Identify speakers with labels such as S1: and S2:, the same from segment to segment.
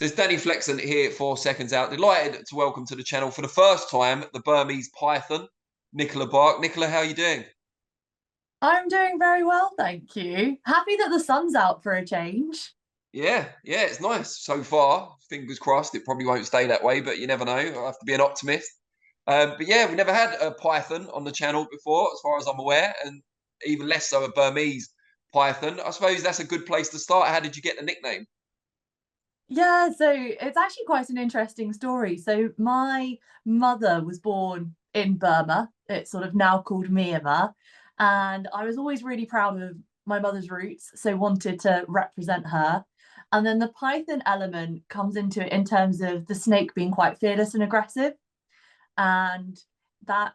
S1: it's Danny Flexon here for Seconds Out. Delighted to welcome to the channel for the first time the Burmese Python Nicola Barke. Nicola, how are you doing?
S2: I'm doing very well, thank you. Happy that the sun's out for a change.
S1: Yeah, it's nice so far. Fingers crossed. It probably won't stay that way, but you never know. I have to be an optimist. But yeah, we never had a Python on the channel before, as far as I'm aware, and even less so a Burmese Python. I suppose that's a good place to start. How did you get the nickname?
S2: Yeah, so it's actually quite an interesting story. So my mother was born in Burma. It's sort of now called Myanmar. And I was always really proud of my mother's roots, so wanted to represent her. And then the python element comes into it in terms of the snake being quite fearless and aggressive. And that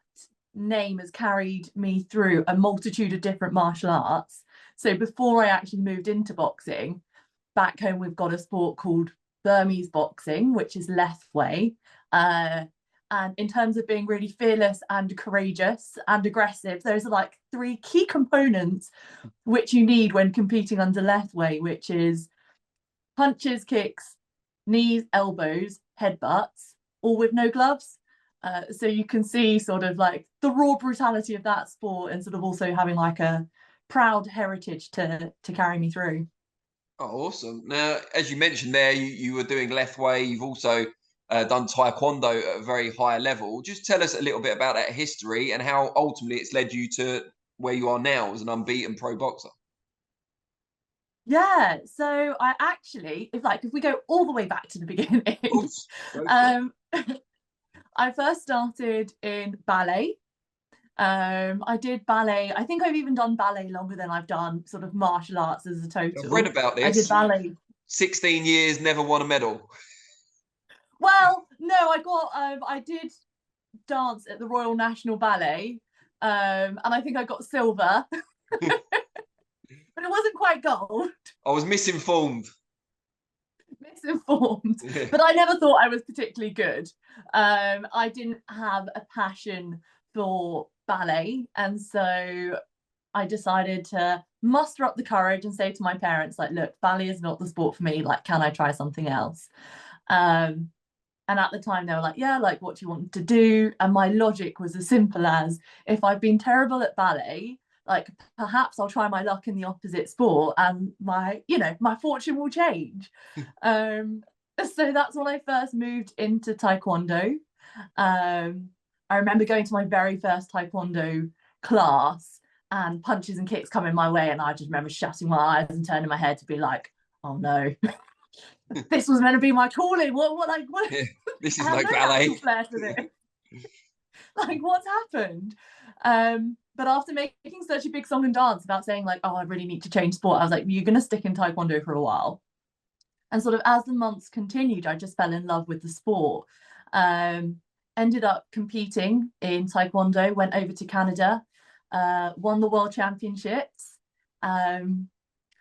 S2: name has carried me through a multitude of different martial arts. So before I actually moved into boxing, back home we've got a sport called Burmese boxing, which is lethwei. And in terms of being really fearless and courageous and aggressive, those are like three key components which you need when competing under lethwei, which is punches, kicks, knees, elbows, headbutts, all with no gloves. So you can see sort of like the raw brutality of that sport and sort of also having like a proud heritage to carry me through.
S1: Oh, awesome. Now, as you mentioned there, you were doing lethwei. You've also done Taekwondo at a very high level. Just tell us a little bit about that history and how ultimately it's led you to where you are now as an unbeaten pro boxer.
S2: Yeah, so I actually, if we go all the way back to the beginning,
S1: Oops, go for it.
S2: um, I first started in ballet. I did ballet. I think I've even done ballet longer than I've done sort of martial arts as a
S1: I've read
S2: total.
S1: about
S2: I did
S1: this.
S2: ballet.
S1: 16 years, never won a medal.
S2: Well, no, I did dance at the Royal National Ballet, and I think I got silver, but it wasn't quite gold.
S1: I was misinformed.
S2: Misinformed,
S1: Yeah.
S2: but I never thought I was particularly good. I didn't have a passion for ballet, and so I decided to muster up the courage and say to my parents, like, look, ballet is not the sport for me. Like, can I try something else? Um, and at the time, they were like, yeah, like, what do you want to do? And my logic was as simple as if I've been terrible at ballet, like, perhaps I'll try my luck in the opposite sport and my fortune will change. Um, so that's when I first moved into Taekwondo. Um, I remember going to my very first Taekwondo class and punches and kicks coming my way, and I just remember shutting my eyes and turning my head to be like, "Oh no, this was meant to be my calling. What?
S1: Yeah. This
S2: I
S1: is
S2: have
S1: no
S2: no natural
S1: ballet.
S2: flair for this. Like, what's happened?" But after making such a big song and dance about saying like, "Oh, I really need to change sport," I was like, "You're gonna stick in Taekwondo for a while." And sort of as the months continued, I just fell in love with the sport. Um, Ended up competing in Taekwondo, went over to Canada, won the world championships. Um,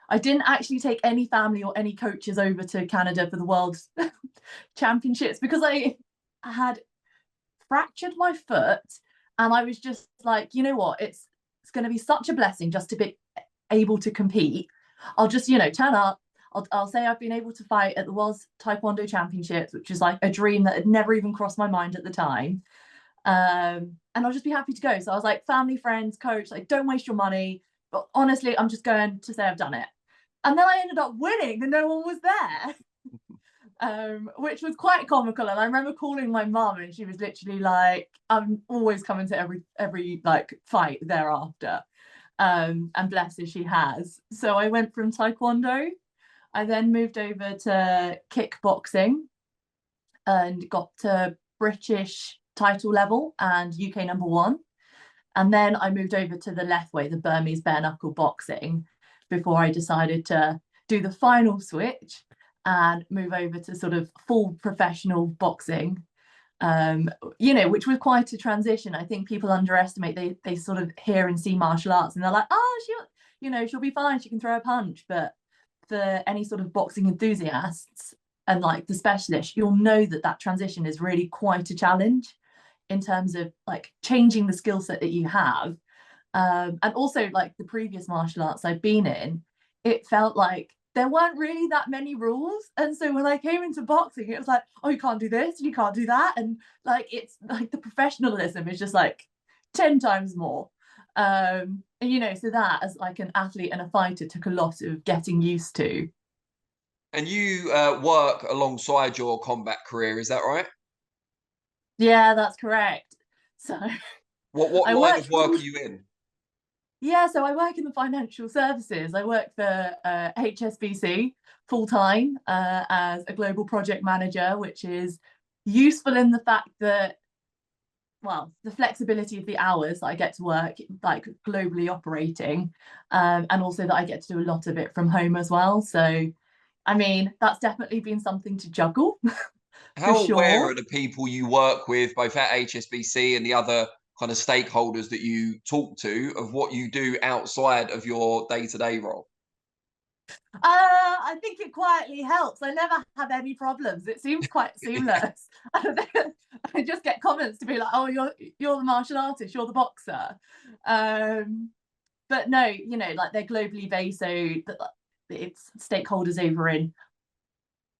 S2: I didn't actually take any family or any coaches over to Canada for the world championships because I had fractured my foot, and I was just like, you know what, it's going to be such a blessing just to be able to compete. I'll just turn up. I'll say I've been able to fight at the World Taekwondo Championships, which is like a dream that had never even crossed my mind at the time. And I'll just be happy to go. So I was like, family, friends, coach, like, don't waste your money. But honestly, I'm just going to say I've done it. And then I ended up winning and no one was there. Which was quite comical. And I remember calling my mum, and she was literally like, "I'm always coming to every like fight thereafter." And bless her, she has. So I went from Taekwondo. I then moved over to kickboxing and got to British title level and UK number one. And then I moved over to the lethwei, the Burmese bare knuckle boxing, before I decided to do the final switch and move over to sort of full professional boxing. Which was quite a transition. I think people underestimate. They sort of hear and see martial arts and they're like, oh, she'll be fine. She can throw a punch. But for any sort of boxing enthusiasts and like the specialists, you'll know that transition is really quite a challenge in terms of like changing the skill set that you have. And also like the previous martial arts I've been in, it felt like there weren't really that many rules. And so when I came into boxing, it was like, oh, you can't do this, you can't do that. And like, it's like the professionalism is just like 10 times more. And, you know, so that as like an athlete and a fighter took a lot of getting used to.
S1: And you work alongside your combat career, is that right?
S2: Yeah, that's correct. So
S1: What
S2: I
S1: line
S2: work
S1: of work
S2: full,
S1: are you in?
S2: yeah, so I work in the financial services. I work for HSBC full time as a global project manager, which is useful in the fact that, well, the flexibility of the hours that I get to work, like globally operating, and also that I get to do a lot of it from home as well. So, I mean, that's definitely been something to juggle for
S1: How aware
S2: sure.
S1: are the people you work with, both at HSBC and the other kind of stakeholders that you talk to, of what you do outside of your day-to-day role?
S2: I think it quietly helps. I never have any problems. It seems quite seamless. I just get comments to be like, "Oh, you're the martial artist. You're the boxer." But no, you know, like they're globally based, so it's stakeholders over in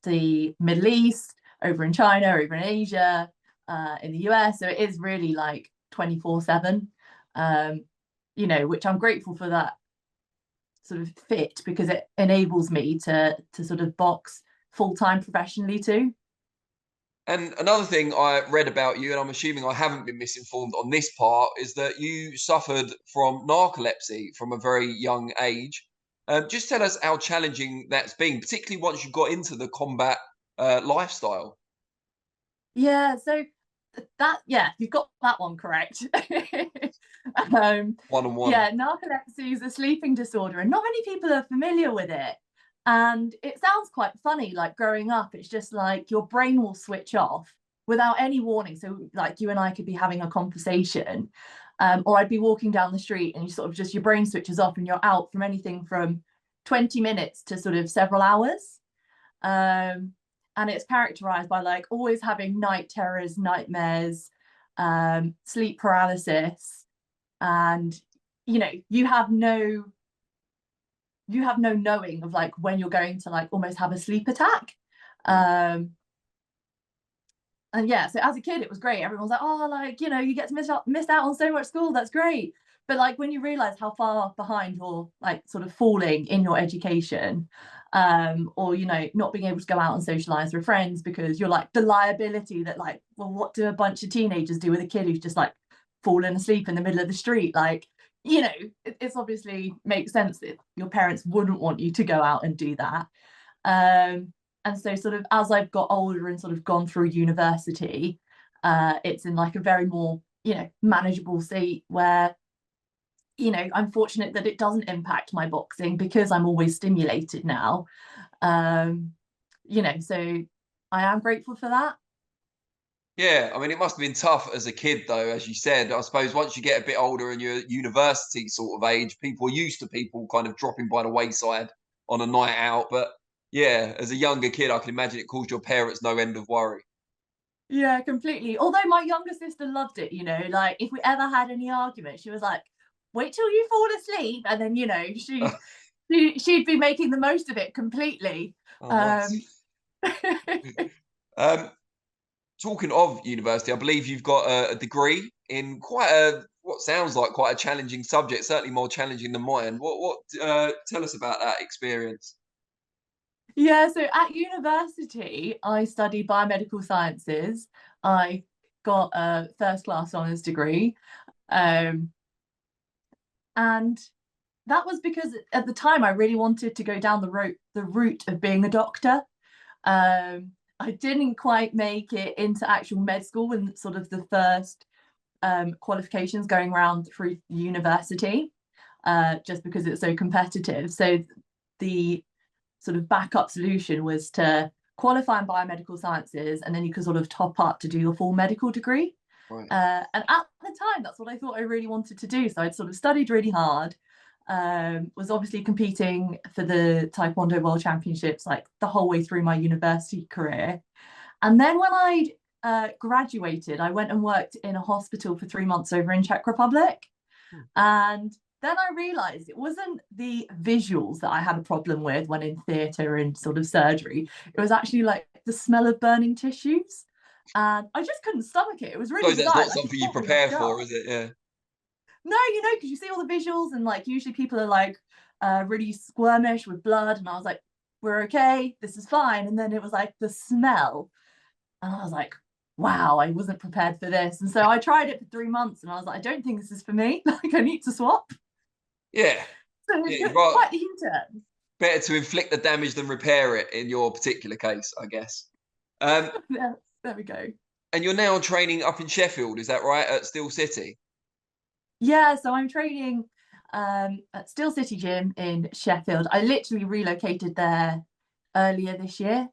S2: the Middle East, over in China, over in Asia, in the US. So it is really like 24/7. You know, which I'm grateful for that sort of fit because it enables me to sort of box full time professionally too.
S1: And another thing I read about you, and I'm assuming I haven't been misinformed on this part, is that you suffered from narcolepsy from a very young age. Just tell us how challenging that's been, particularly once you got into the combat lifestyle.
S2: Yeah, so that yeah, you've got that one correct. um,
S1: One on one.
S2: yeah, narcolepsy is a sleeping disorder, and not many people are familiar with it. And it sounds quite funny, like growing up, it's just like your brain will switch off without any warning. So, like you and I could be having a conversation, or I'd be walking down the street, and you sort of just your brain switches off, and you're out from anything from 20 minutes to sort of several hours. Um, and it's characterized by like always having night terrors, nightmares, sleep paralysis, and you know, you have no knowing of like when you're going to like almost have a sleep attack. Um, and yeah, so as a kid, it was great. Everyone's like, oh, like, you know, you get to miss out on so much school. That's great. But like when you realize how far behind you're like sort of falling in your education, or you know, not being able to go out and socialize with friends because you're like the liability that like, well, what do a bunch of teenagers do with a kid who's just like fallen asleep in the middle of the street? Like, you know, it's obviously makes sense that your parents wouldn't want you to go out and do that. And so sort of as I've got older and sort of gone through university, it's in like a very more, you know, manageable state where, you know, I'm fortunate that it doesn't impact my boxing because I'm always stimulated now. Um, you know, so I am grateful for that.
S1: Yeah, I mean, it must have been tough as a kid, though, as you said. I suppose once you get a bit older and you're university sort of age, people are used to people kind of dropping by the wayside on a night out. But yeah, as a younger kid, I can imagine it caused your parents no end of worry.
S2: Yeah, completely. Although my younger sister loved it, you know, like if we ever had any arguments, she was like, wait till you fall asleep. And then, you know, she'd be making the most of it completely.
S1: Oh,
S2: Um,
S1: nice. Um, Talking of university, I believe you've got a degree in quite a what sounds like quite a challenging subject, certainly more challenging than mine. What tell us about that experience?
S2: yeah, so at university, I studied biomedical sciences. I got a first class honours degree. Um, and that was because at the time I really wanted to go down the route of being a doctor. I didn't quite make it into actual med school and sort of the first qualifications going around through university, just because it's so competitive. So the sort of backup solution was to qualify in biomedical sciences and then you could sort of top up to do your full medical degree.
S1: Right.
S2: And at the time, that's what I thought I really wanted to do. So I'd sort of studied really hard, was obviously competing for the Taekwondo World Championships like the whole way through my university career. And then when I graduated, I went and worked in a hospital for 3 months over in Czech Republic.
S1: Hmm.
S2: And then I realized it wasn't the visuals that I had a problem with when in theatre and sort of surgery. It was actually like the smell of burning tissues. And I just couldn't stomach it. It was really
S1: Suppose that's
S2: bizarre.
S1: not
S2: Like, it
S1: something you
S2: caught me off
S1: prepare
S2: guard.
S1: for, is it? Yeah.
S2: No, because you see all the visuals and like usually people are like really squirmish with blood. And I was like, we're okay. This is fine. And then it was like the smell. And I was like, wow, I wasn't prepared for this. And so I tried it for 3 months and I was like, I don't think this is for me. Like, I need to swap.
S1: Yeah.
S2: So
S1: Yeah.
S2: it's quite the U-turn.
S1: Better to inflict the damage than repair it in your particular case, I guess. Um,
S2: Yeah, there we go.
S1: and you're now training up in Sheffield, is that right? At Steel City?
S2: Yeah, so I'm training at Steel City Gym in Sheffield. I literally relocated there earlier this year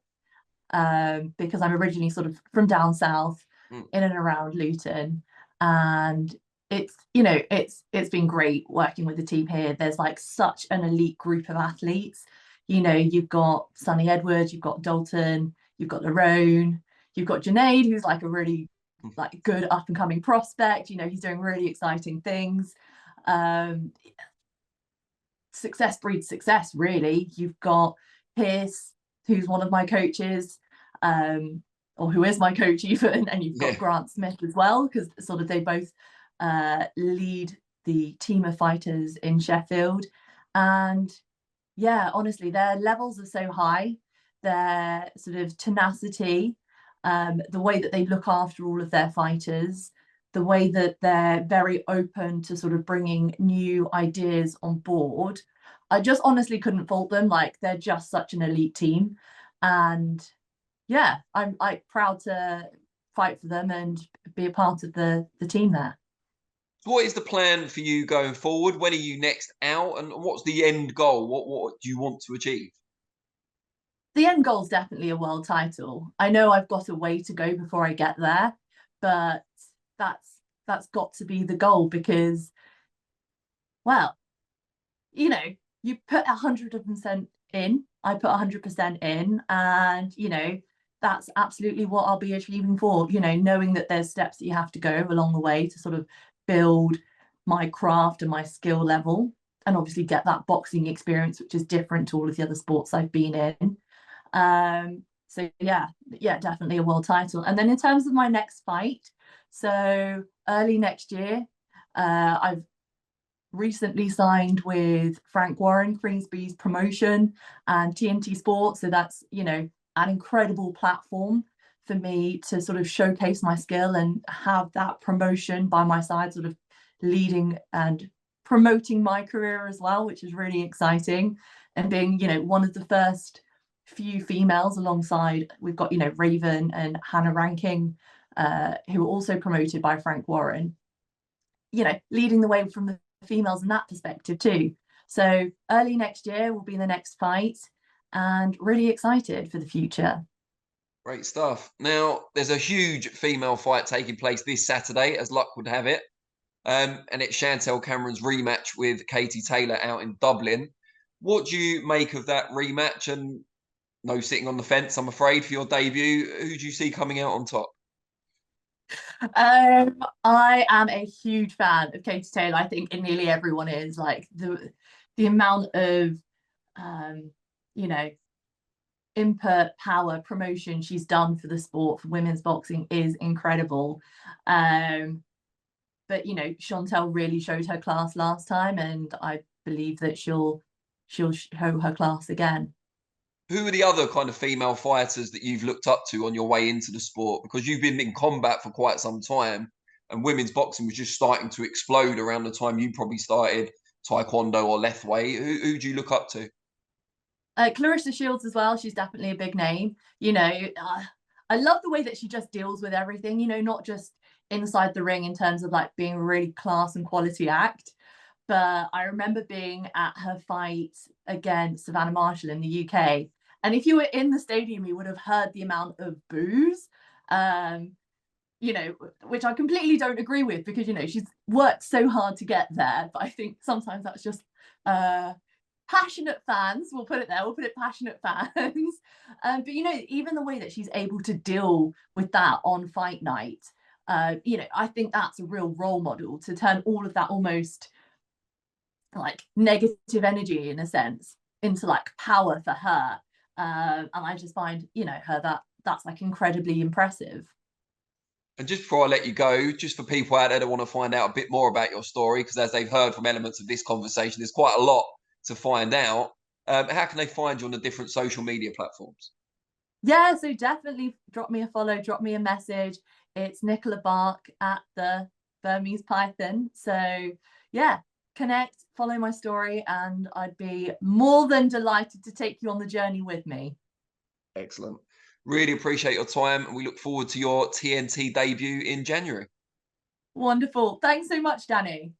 S2: because I'm originally sort of from down south, in and around Luton, and it's been great working with the team here. There's like such an elite group of athletes. You've got Sonny Edwards, you've got Dalton, you've got Larone, you've got Junaid, who's like a really like good up and coming prospect. He's doing really exciting things. Um, Success breeds success, really. You've got Pierce, who's one of my coaches, or who is my coach even, and you've got
S1: Yeah.
S2: Grant Smith as well, because sort of they both lead the team of fighters in Sheffield. And yeah, honestly, their levels are so high, their sort of tenacity, the way that they look after all of their fighters, the way that they're very open to sort of bringing new ideas on board. I just honestly couldn't fault them. Like, they're just such an elite team. And yeah, I'm like proud to fight for them and be a part of the team there.
S1: What is the plan for you going forward? When are you next out, and what's the end goal? What do you want to achieve?
S2: The end goal is definitely a world title. I know I've got a way to go before I get there, but that's got to be the goal because, well, you put 100% in. I put 100% in, and that's absolutely what I'll be achieving for. Knowing that there's steps that you have to go along the way to sort of build my craft and my skill level, and obviously get that boxing experience, which is different to all of the other sports I've been in. So yeah, definitely a world title. And then in terms of my next fight, so early next year, I've recently signed with Frank Warren, Queensberry's promotion, and TNT Sports. So that's an incredible platform for me to sort of showcase my skill and have that promotion by my side, sort of leading and promoting my career as well, which is really exciting. And being one of the first few females, alongside we've got Raven and Hannah Ranking, who are also promoted by Frank Warren, leading the way from the females in that perspective too. So early next year will be the next fight, and really excited for the future.
S1: Great stuff. Now, there's a huge female fight taking place this Saturday, as luck would have it. And it's Chantelle Cameron's rematch with Katy Taylor out in Dublin. What do you make of that rematch? And no sitting on the fence, I'm afraid, for your debut. Who do you see coming out on top?
S2: I am a huge fan of Katy Taylor. I think nearly everyone is. Like, the amount of you know input, power, promotion she's done for the sport, for women's boxing, is incredible. But Shantel really showed her class last time, and I believe that she'll show her class again.
S1: Who are the other kind of female fighters that you've looked up to on your way into the sport? Because you've been in combat for quite some time, and women's boxing was just starting to explode around the time you probably started Taekwondo or lethwei. Who do you look up to?
S2: Clarissa Shields as well. She's definitely a big name. I love the way that she just deals with everything. Not just inside the ring in terms of like being a really class and quality act, but I remember being at her fight against Savannah Marshall in the UK. And if you were in the stadium, you would have heard the amount of boos, um, which I completely don't agree with, because, she's worked so hard to get there. But I think sometimes that's just passionate fans. We'll put it there. We'll put it passionate fans. But, even the way that she's able to deal with that on fight night, I think that's a real role model, to turn all of that almost like negative energy in a sense into like power for her. And I just find, you know, that's like incredibly impressive.
S1: And just before I let you go, just for people out there that want to find out a bit more about your story, because as they've heard from elements of this conversation, there's quite a lot to find out. How can they find you on the different social media platforms?
S2: Yeah, so definitely drop me a follow, drop me a message. It's Nicola Barke at the Burmese Python. So yeah, connect, follow my story, and I'd be more than delighted to take you on the journey with me.
S1: Excellent. Really appreciate your time, and we look forward to your TNT debut in January.
S2: Wonderful. Thanks so much, Danny.